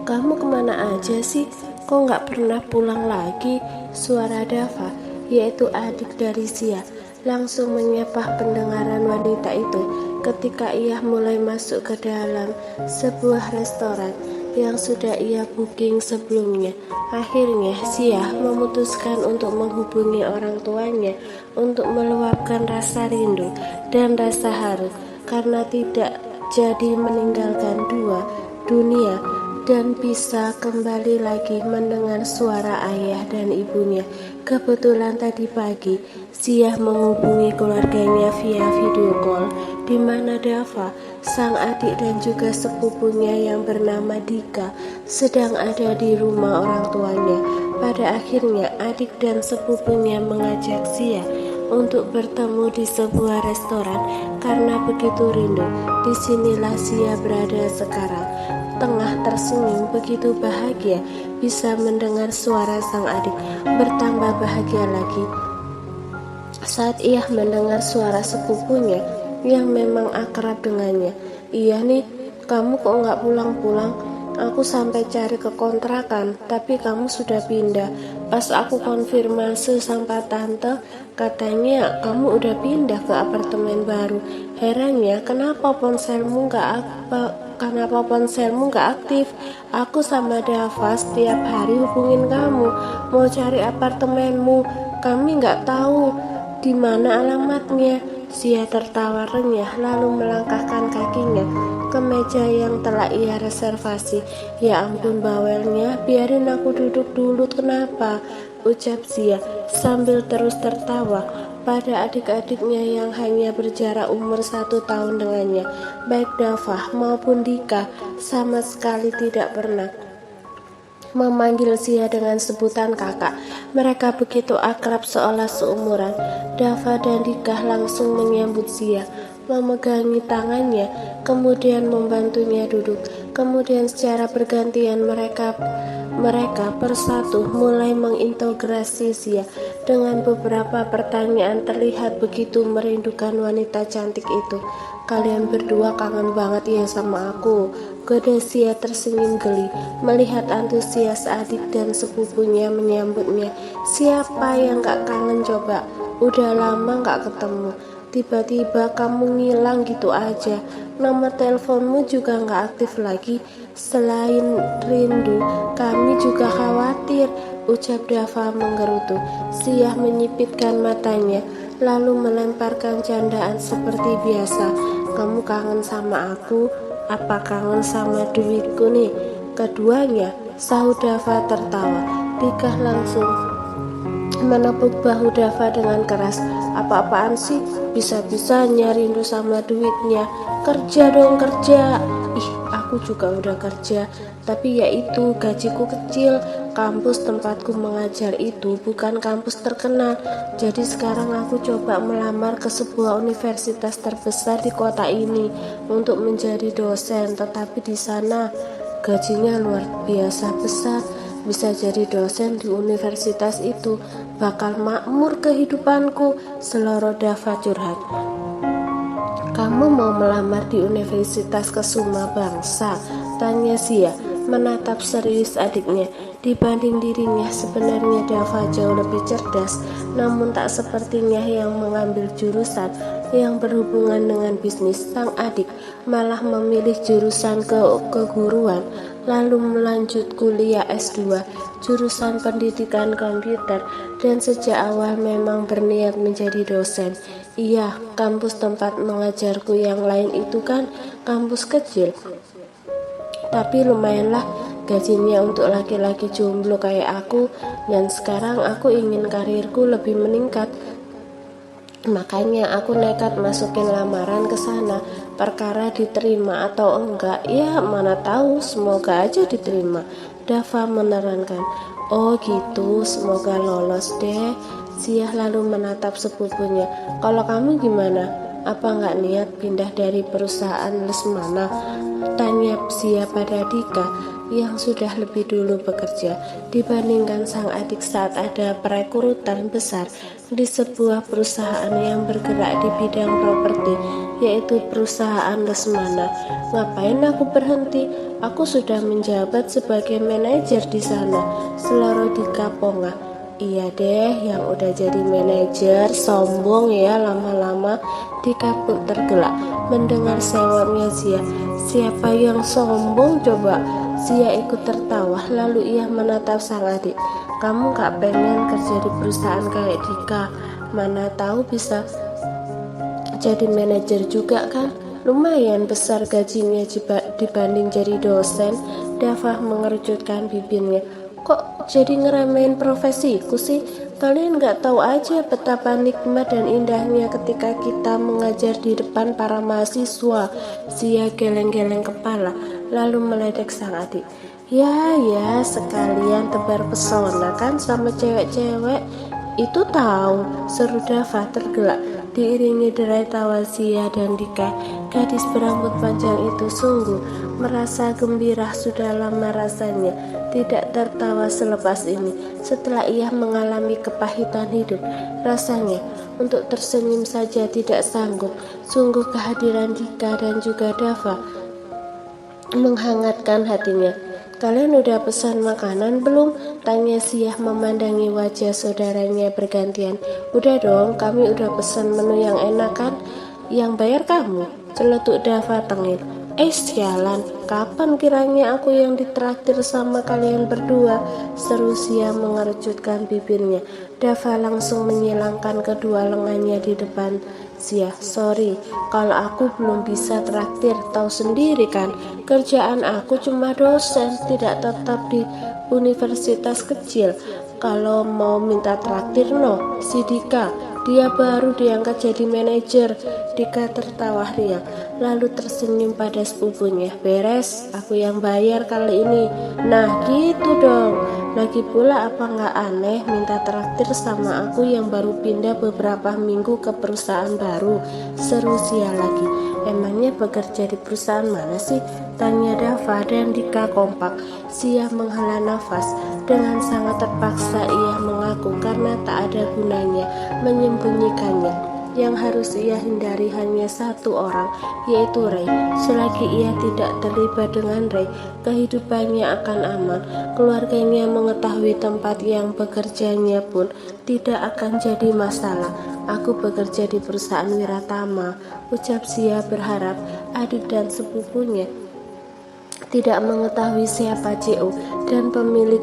"Kamu kemana aja sih? Kok nggak pernah pulang lagi?" Suara Dava, yaitu adik dari Sia, langsung menyapa pendengaran wanita itu ketika ia mulai masuk ke dalam sebuah restoran yang sudah ia booking sebelumnya. Akhirnya Sia memutuskan untuk menghubungi orang tuanya untuk meluapkan rasa rindu dan rasa haru karena tidak jadi meninggalkan dunia dan bisa kembali lagi mendengar suara ayah dan ibunya. Kebetulan tadi pagi Sia menghubungi keluarganya via video call, di mana Dava, sang adik dan juga sepupunya yang bernama Dika sedang ada di rumah orang tuanya. Pada akhirnya adik dan sepupunya mengajak Sia untuk bertemu di sebuah restoran karena begitu rindu. Disinilah Sia berada sekarang, tengah tersenyum begitu bahagia bisa mendengar suara sang adik. Bertambah bahagia lagi saat ia mendengar suara sepupunya yang memang akrab dengannya. "Iya nih, kamu kok nggak pulang-pulang? Aku sampai cari ke kontrakan, tapi kamu sudah pindah. Pas aku konfirmasi sama tante, katanya kamu udah pindah ke apartemen baru. Herannya, kenapa ponselmu nggak aktif? Aku sama Dava setiap hari hubungin kamu, mau cari apartemenmu. Kami nggak tahu di mana alamatnya." Sia tertawa renyah lalu melangkahkan kakinya ke meja yang telah ia reservasi. "Ya ampun bawelnya, biarin aku duduk dulu kenapa?" ucap Sia sambil terus tertawa pada adik-adiknya yang hanya berjarak umur 1 tahun dengannya. Baik Dava maupun Dika sama sekali tidak pernah memanggil Sia dengan sebutan kakak. Mereka begitu akrab seolah seumuran. Dava dan Dika langsung menyambut Sia, memegangi tangannya, kemudian membantunya duduk. Kemudian secara bergantian mereka persatu mulai mengintegrasi Sia dengan beberapa pertanyaan. Terlihat begitu merindukan wanita cantik itu. "Kalian berdua kangen banget ya sama aku?" Goda Sia tersenyum geli melihat antusias adik dan sepupunya menyambutnya. "Siapa yang gak kangen coba? Udah lama gak ketemu. Tiba-tiba kamu ngilang gitu aja. Nomor teleponmu juga gak aktif lagi. Selain rindu, kami juga khawatir," ucap Dava menggerutu. Sia menyipitkan matanya lalu melemparkan candaan seperti biasa. "Kamu kangen sama aku? Apa kangen sama duitku nih?" "Keduanya," sahut Dava tertawa. Dika langsung menepuk bahu Dava dengan keras. "Apa-apaan sih? Bisa-bisanya rindu sama duitnya. Kerja dong, kerja." "Ih, aku juga udah kerja, tapi ya itu gajiku kecil. Kampus tempatku mengajar itu bukan kampus terkenal. Jadi sekarang aku coba melamar ke sebuah universitas terbesar di kota ini untuk menjadi dosen. Tetapi di sana gajinya luar biasa besar. Bisa jadi dosen di universitas itu bakal makmur kehidupanku," seloroh Dava curhat. "Kamu mau melamar di Universitas Kesuma Bangsa?" tanya Sia menatap serius adiknya. Dibanding dirinya, sebenarnya Dava jauh lebih cerdas, namun tak sepertinya yang mengambil jurusan yang berhubungan dengan bisnis. Sang adik malah memilih jurusan keguruan, lalu melanjut kuliah S2 jurusan pendidikan komputer, dan sejak awal memang berniat menjadi dosen. "Iya, kampus tempat mengajarku yang lain itu kan kampus kecil, tapi lumayanlah gajinya untuk laki-laki jomblo kayak aku, dan sekarang aku ingin karirku lebih meningkat. Makanya aku nekat masukin lamaran ke sana. Perkara diterima atau enggak, ya mana tahu, semoga aja diterima," Dava menerangkan. "Oh gitu, semoga lolos deh." Sia lalu menatap sepupunya. "Kalau kamu gimana? Apa nggak niat pindah dari perusahaan lesmana?" tanya Sia pada Dika yang sudah lebih dulu bekerja dibandingkan sang adik saat ada perekrutan besar di sebuah perusahaan yang bergerak di bidang properti, yaitu perusahaan Lesmana. Ngapain aku berhenti? Aku sudah menjabat sebagai manajer di sana, seloro Dika Ponga. Iya deh, yang udah jadi manajer sombong ya lama-lama. Dika pun tergelak mendengar sewotnya Zia. Siapa yang sombong coba? Zia ikut tertawa, lalu ia menatap sang adik. Kamu gak pengen kerja di perusahaan kayak Dika? Mana tahu bisa jadi manajer juga kan? Lumayan besar gajinya dibanding jadi dosen. Dava mengerucutkan bibirnya. Kok jadi ngeremehin profesiku sih? Kalian gak tahu aja betapa nikmat dan indahnya ketika kita mengajar di depan para mahasiswa. Zia geleng-geleng kepala, lalu meledek sang adik. Ya, sekalian tebar pesona kan sama cewek-cewek. Itu tahu, seru Dava tergelak, diiringi derai tawa Zia dan Dika. Gadis berambut panjang itu sungguh merasa gembira, sudah lama rasanya tidak tertawa selepas ini. Setelah ia mengalami kepahitan hidup, rasanya untuk tersenyum saja tidak sanggup. Sungguh kehadiran Dika dan juga Dava menghangatkan hatinya. Kalian udah pesan makanan belum? Tanya Zia memandangi wajah saudaranya bergantian. Udah dong, kami udah pesan menu yang enak kan? Yang bayar kamu? Celetuk Dava tengil. Sialan, kapan kiranya aku yang ditraktir sama kalian berdua? Seru Zia mengerucutkan bibirnya. Dava langsung menyilangkan kedua lengannya di depan Zia. Sorry, kalau aku belum bisa traktir, tahu sendiri kan, kerjaan aku cuma dosen, tidak tetap di universitas kecil. Kalau mau minta traktir si Dika, dia baru diangkat jadi manajer. Dika tertawa riang, lalu tersenyum pada sepupunya. Beres, aku yang bayar kali ini. Nah gitu dong. Lagi pula apa nggak aneh minta traktir sama aku yang baru pindah beberapa minggu ke perusahaan baru? Seru Zia lagi. Emangnya bekerja di perusahaan mana sih? Tanya Dava dan Dika kompak. Zia menghela nafas. Dengan sangat terpaksa ia mengaku karena tak ada gunanya menyembunyikannya. Yang harus ia hindari hanya satu orang, yaitu Ray. Selagi ia tidak terlibat dengan Ray, kehidupannya akan aman. Keluarganya mengetahui tempat yang bekerjanya pun tidak akan jadi masalah. Aku bekerja di perusahaan Wiratama, ucap Zia berharap adik dan sepupunya tidak mengetahui siapa CO dan pemilik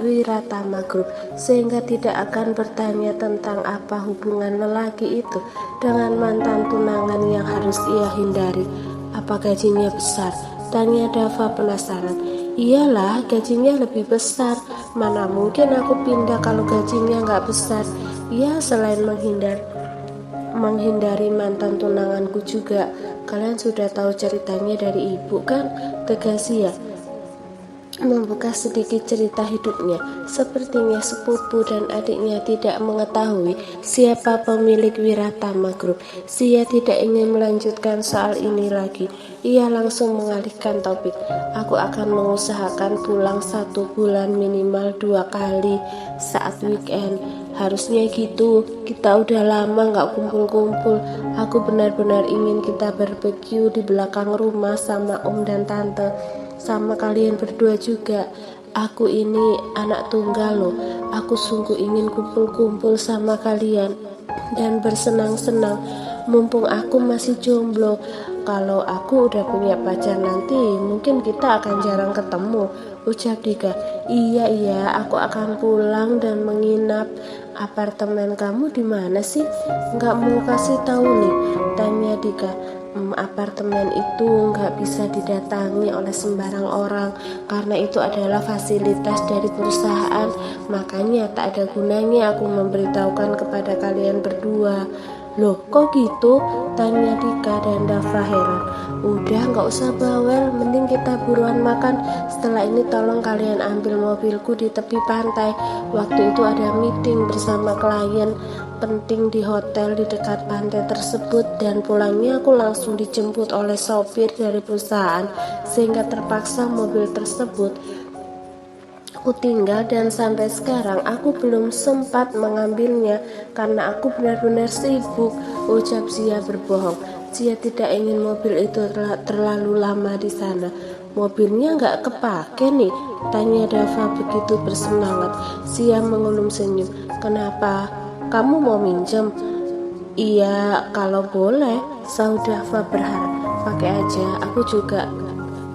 Wiratama Group, sehingga tidak akan bertanya tentang apa hubungan lelaki itu dengan mantan tunangan yang harus ia hindari. Apa gajinya besar? Tanya Dava penasaran. Iyalah, gajinya lebih besar. Mana mungkin aku pindah kalau gajinya nggak besar. Ya, selain menghindari mantan tunanganku juga. Kalian sudah tahu ceritanya dari ibu kan? Tegas Zia membuka sedikit cerita hidupnya. Sepertinya sepupu dan adiknya tidak mengetahui siapa pemilik Wiratama Group. Zia tidak ingin melanjutkan soal ini lagi. Ia langsung mengalihkan topik. Aku akan mengusahakan pulang 1 bulan minimal 2 kali saat weekend. Harusnya gitu, kita udah lama gak kumpul-kumpul. Aku benar-benar ingin kita barbeque di belakang rumah sama om dan tante, sama kalian berdua juga. Aku ini anak tunggal loh. Aku sungguh ingin kumpul-kumpul sama kalian dan bersenang-senang mumpung aku masih jomblo. Kalau aku udah punya pacar nanti mungkin kita akan jarang ketemu, ucap Dika. Iya, aku akan pulang dan menginap. Apartemen kamu di mana sih? Nggak mau kasih tahu nih, tanya Dika. Apartemen itu nggak bisa didatangi oleh sembarang orang karena itu adalah fasilitas dari perusahaan. Makanya tak ada gunanya aku memberitahukan kepada kalian berdua. Loh kok gitu? Tanya Dika dan Dava heran. Udah gak usah bawel, mending kita buruan makan. Setelah ini tolong kalian ambil mobilku di tepi pantai. Waktu itu ada meeting bersama klien penting di hotel di dekat pantai tersebut, dan pulangnya aku langsung dijemput oleh sopir dari perusahaan, sehingga terpaksa mobil tersebut aku tinggal, dan sampai sekarang aku belum sempat mengambilnya karena aku benar-benar sibuk, ucap Zia berbohong. Zia tidak ingin mobil itu terlalu lama di sana. Mobilnya nggak kepake nih, tanya Dava begitu bersemangat. Zia mengulum senyum. Kenapa? Kamu mau minjem? Iya, kalau boleh, sahut Dava berharap. Pakai aja, aku juga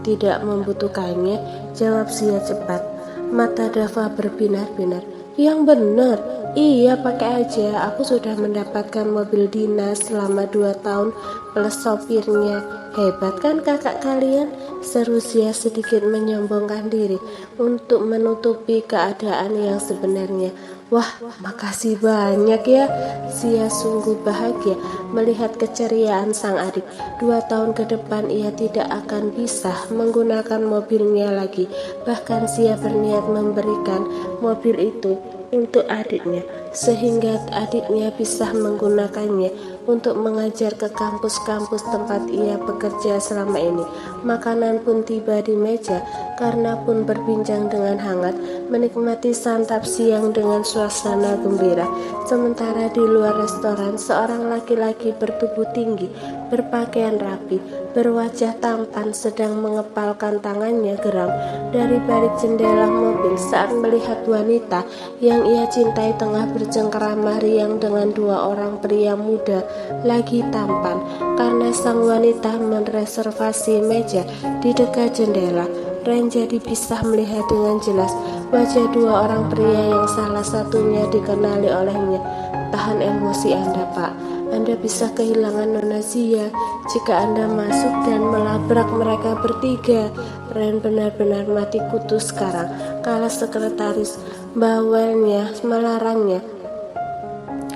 tidak membutuhkannya, jawab Zia cepat. Mata Dava berbinar-binar. Yang benar, iya pakai aja. Aku sudah mendapatkan mobil dinas selama 2 tahun plus sopirnya. Hebat kan kakak kalian? Seru Zia sedikit menyombongkan diri untuk menutupi keadaan yang sebenarnya. Wah, makasih banyak ya. Zia sungguh bahagia melihat keceriaan sang adik. 2 tahun ke depan ia tidak akan bisa menggunakan mobilnya lagi. Bahkan Zia berniat memberikan mobil itu untuk adiknya, sehingga adiknya bisa menggunakannya untuk mengajar ke kampus-kampus tempat ia bekerja selama ini. Makanan pun tiba di meja, karena pun berbincang dengan hangat, menikmati santap siang dengan suasana gembira. Sementara di luar restoran, seorang laki-laki bertubuh tinggi, berpakaian rapi, berwajah tampan sedang mengepalkan tangannya geram dari balik jendela mobil saat melihat wanita yang ia cintai tengah bercengkerama riang dengan 2 orang pria muda lagi tampan. Karena sang wanita mereservasi meja di dekat jendela, Ren jadi bisa melihat dengan jelas wajah 2 orang pria yang salah satunya dikenali olehnya. Tahan emosi Anda, Pak. Anda bisa kehilangan Nona Zia jika Anda masuk dan melabrak mereka bertiga. Ren benar-benar mati kutu sekarang. Kala sekretaris bawelnya melarangnya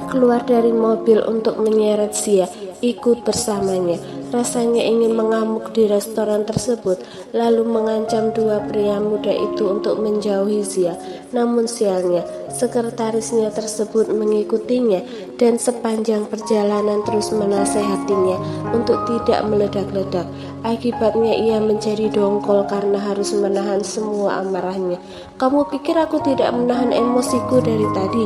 keluar dari mobil untuk menyeret Zia ikut bersamanya. Rasanya ingin mengamuk di restoran tersebut, lalu mengancam 2 pria muda itu untuk menjauhi Zia. Namun sialnya, sekretarisnya tersebut mengikutinya dan sepanjang perjalanan terus menasehatinya untuk tidak meledak-ledak. Akibatnya ia menjadi dongkol karena harus menahan semua amarahnya. Kamu pikir aku tidak menahan emosiku dari tadi?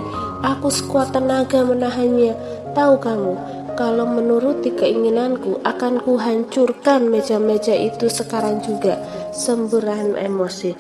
Aku sekuat tenaga menahannya. Tahu kamu, kalau menuruti keinginanku, akan kuhancurkan meja-meja itu sekarang juga, semburan emosi.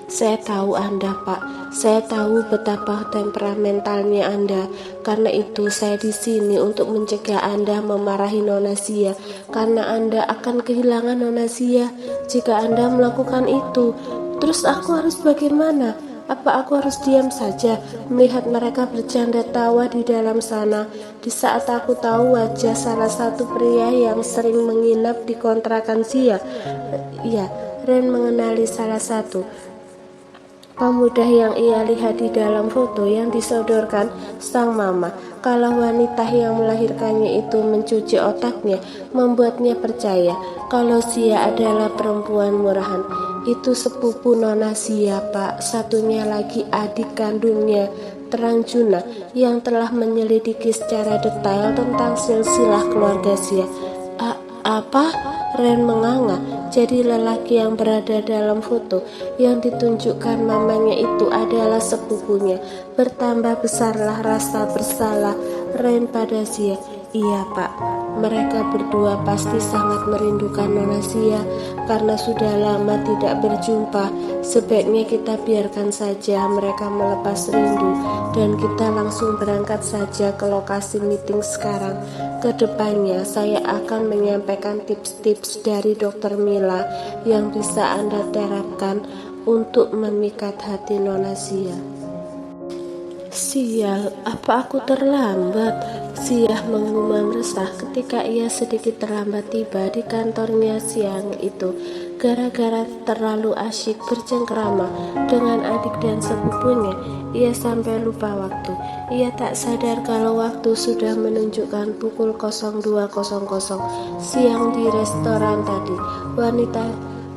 Saya tahu Anda, Pak. Saya tahu betapa temperamentalnya Anda. Karena itu saya di sini untuk mencegah Anda memarahi Nona Zia. Karena Anda akan kehilangan Nona Zia jika Anda melakukan itu. Terus aku harus bagaimana? Apa aku harus diam saja melihat mereka bercanda tawa di dalam sana, di saat aku tahu wajah salah satu pria yang sering menginap di kontrakan Zia? Ya, Ren mengenali salah satu pemuda yang ia lihat di dalam foto yang disodorkan sang mama. Kalau wanita yang melahirkannya itu mencuci otaknya, membuatnya percaya kalau Zia adalah perempuan murahan. Itu sepupu Nona Zia, Pak. Satunya lagi adik kandungnya, Terang Juna, yang telah menyelidiki secara detail tentang silsilah keluarga Zia. Apa? Ren menganga. Jadi lelaki yang berada dalam foto yang ditunjukkan mamanya itu adalah sepupunya. Bertambah besarlah rasa bersalah Ren pada Zia. Iya, Pak. Mereka berdua pasti sangat merindukan Nona Zia karena sudah lama tidak berjumpa. Sebaiknya kita biarkan saja mereka melepas rindu dan kita langsung berangkat saja ke lokasi meeting sekarang. Kedepannya saya akan menyampaikan tips-tips dari Dokter Mila yang bisa Anda terapkan untuk memikat hati Nona Zia. Sial, apa aku terlambat? Zia mengumam resah ketika ia sedikit terlambat tiba di kantornya siang itu. Gara-gara terlalu asyik bercengkerama dengan adik dan sepupunya, ia sampai lupa waktu. Ia tak sadar kalau waktu sudah menunjukkan pukul 02.00 siang di restoran tadi. Wanita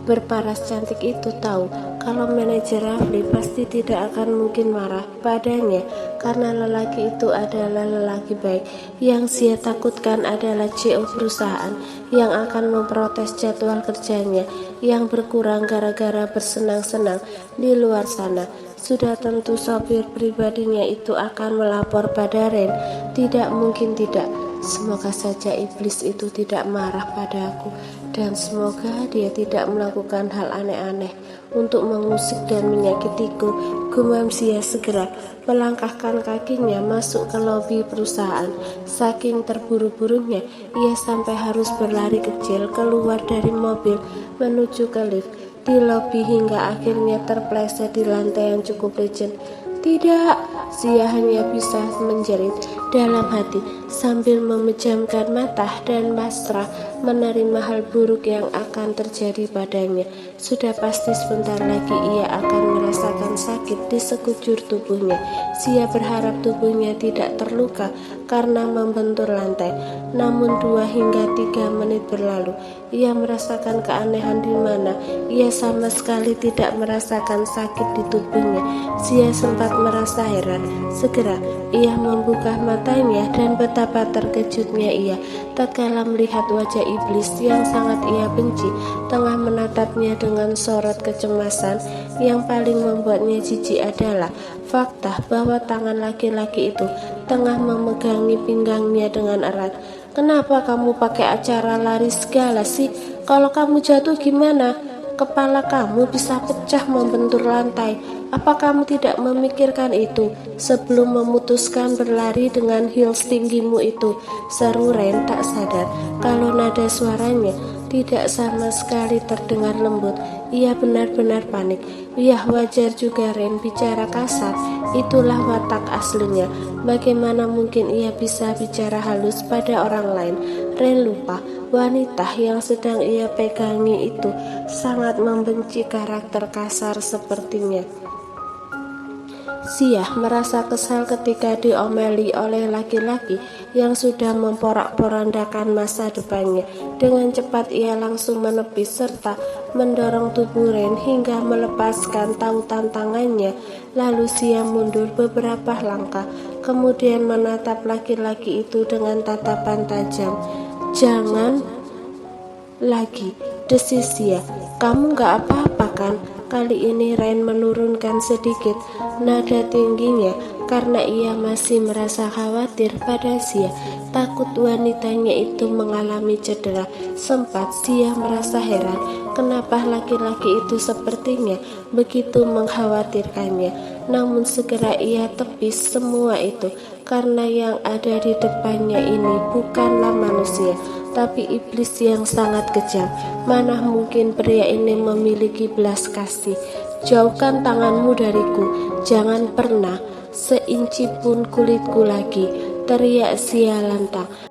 berparas cantik itu tahu kalau manajer Rafli pasti tidak akan mungkin marah padanya karena lelaki itu adalah lelaki baik. Yang dia takutkan adalah CEO perusahaan yang akan memprotes jadwal kerjanya yang berkurang gara-gara bersenang-senang di luar sana. Sudah tentu sopir pribadinya itu akan melapor pada Ren. Tidak mungkin tidak. Semoga saja iblis itu tidak marah padaku dan semoga dia tidak melakukan hal aneh-aneh untuk mengusik dan menyakitiku. Gumam Zia segera melangkahkan kakinya masuk ke lobi perusahaan. Saking terburu-burunya, ia sampai harus berlari kecil keluar dari mobil menuju ke lift di lobi hingga akhirnya terpleset di lantai yang cukup licin. Tidak, Zia hanya bisa menjerit dalam hati sambil memejamkan mata dan pasrah menerima hal buruk yang akan terjadi padanya. Sudah pasti sebentar lagi ia akan merasakan sakit di sekujur tubuhnya. Zia berharap tubuhnya tidak terluka karena membentur lantai. Namun 2 hingga 3 menit berlalu, ia merasakan keanehan di mana ia sama sekali tidak merasakan sakit di tubuhnya. Zia sempat merasa heran. Segera ia membuka matanya dan betapa terkejutnya ia tatkala melihat wajah iblis yang sangat ia benci tengah menatapnya dengan sorot kecemasan. Yang paling membuatnya jijik adalah fakta bahwa tangan laki-laki itu tengah memegangi pinggangnya dengan erat. Kenapa kamu pakai acara lari segala sih? Kalau kamu jatuh gimana? Kepala kamu bisa pecah membentur lantai. Apa kamu tidak memikirkan itu sebelum memutuskan berlari dengan heels tinggimu itu? Seru Ren tak sadar kalau nada suaranya tidak sama sekali terdengar lembut. Ia benar-benar panik. Yah, wajar juga Ren bicara kasar. Itulah watak aslinya. Bagaimana mungkin ia bisa bicara halus pada orang lain? Ren lupa wanita yang sedang ia pegangi itu sangat membenci karakter kasar sepertinya. Zia merasa kesal ketika diomeli oleh laki-laki yang sudah memporak-porandakan masa depannya. Dengan cepat ia langsung menepis serta mendorong tubuh Ren hingga melepaskan tautan tangannya. Lalu Zia mundur beberapa langkah, kemudian menatap laki-laki itu dengan tatapan tajam. Jangan lagi, desis Zia. Kamu gak apa-apa kan? Kali ini Ren menurunkan sedikit nada tingginya karena ia masih merasa khawatir pada Zia. Takut wanitanya itu mengalami cedera. Sempat Zia merasa heran kenapa laki-laki itu sepertinya begitu mengkhawatirkannya. Namun segera ia tepis semua itu karena yang ada di depannya ini bukanlah manusia, tapi iblis yang sangat kejam. Mana mungkin pria ini memiliki belas kasih? Jauhkan tanganmu dariku, jangan pernah seinci pun kulitku lagi, teriak Zia lantang.